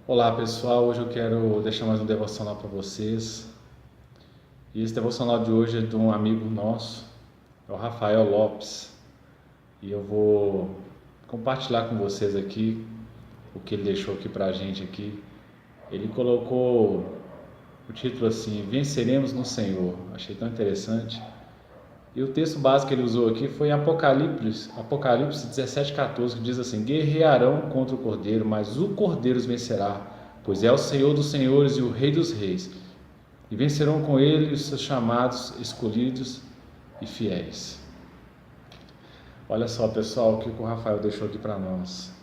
Olá pessoal, hoje eu quero deixar mais um devocional para vocês. E esse devocional de hoje é de um amigo nosso, é o Rafael Lopes. E eu vou compartilhar com vocês aqui o que ele deixou aqui para a gente aqui. Ele colocou o título assim: Venceremos no Senhor. Achei tão interessante. E o texto básico que ele usou aqui foi em Apocalipse 17:14, que diz assim: Guerrearão contra o Cordeiro, mas o Cordeiro os vencerá, pois é o Senhor dos senhores e o Rei dos reis. E vencerão com ele os seus chamados, escolhidos e fiéis. Olha só, pessoal, o que o Rafael deixou aqui para nós.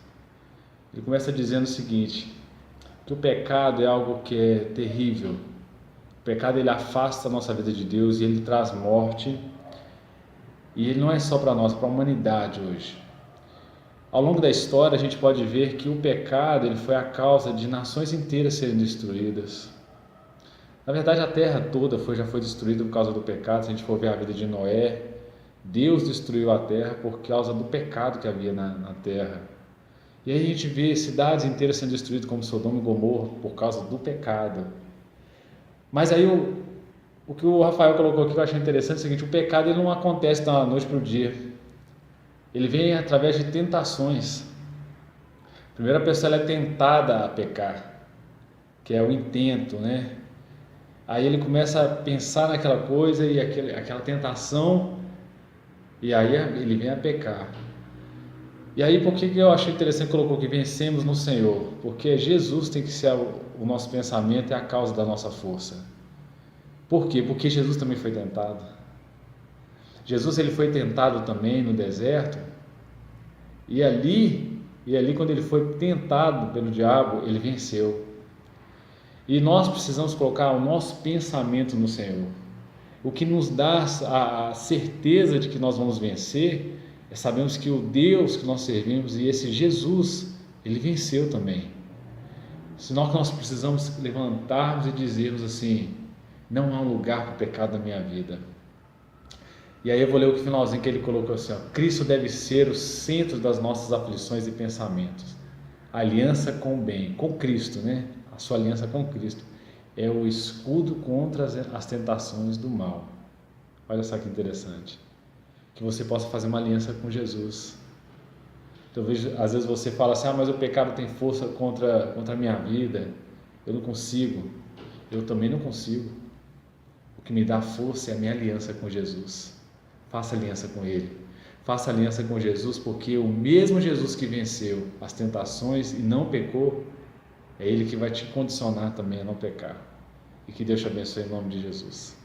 Ele começa dizendo o seguinte: que o pecado é algo que é terrível. O pecado ele afasta a nossa vida de Deus e ele traz morte. E ele não é só para nós, para a humanidade hoje. Ao longo da história a gente pode ver que o pecado ele foi a causa de nações inteiras serem destruídas. Na verdade a terra toda já foi destruída por causa do pecado. Se a gente for ver a vida de Noé, Deus destruiu a terra por causa do pecado que havia na terra. E aí a gente vê cidades inteiras sendo destruídas como Sodoma e Gomorra por causa do pecado. Mas aí o que o Rafael colocou aqui que eu achei interessante é o seguinte: o pecado ele não acontece da noite para o dia, ele vem através de tentações. A primeira pessoa ela é tentada a pecar, que é o intento, né? Aí ele começa a pensar naquela coisa e aquela tentação, e aí ele vem a pecar. E aí por que eu achei interessante que colocou que vencemos no Senhor? Porque Jesus tem que ser o nosso pensamento e a causa da nossa força. Por quê? Porque Jesus também foi tentado. Jesus ele foi tentado também no deserto, e ali quando ele foi tentado pelo diabo, ele venceu. E nós precisamos colocar o nosso pensamento no Senhor. O que nos dá a certeza de que nós vamos vencer é sabermos que o Deus que nós servimos e esse Jesus, ele venceu também. Senão nós precisamos levantarmos e dizermos assim: não há lugar para o pecado na minha vida. E aí eu vou ler o finalzinho que ele colocou assim: ó, Cristo deve ser o centro das nossas aflições e pensamentos. A aliança com o bem, com Cristo, né? A sua aliança com Cristo é o escudo contra as tentações do mal. Olha só que interessante. Que você possa fazer uma aliança com Jesus. Então, às vezes você fala assim: mas o pecado tem força contra a minha vida, eu não consigo. Eu também não consigo. O que me dá força é a minha aliança com Jesus. Faça aliança com Ele. Faça aliança com Jesus, porque o mesmo Jesus que venceu as tentações e não pecou, é Ele que vai te condicionar também a não pecar. E que Deus te abençoe em nome de Jesus.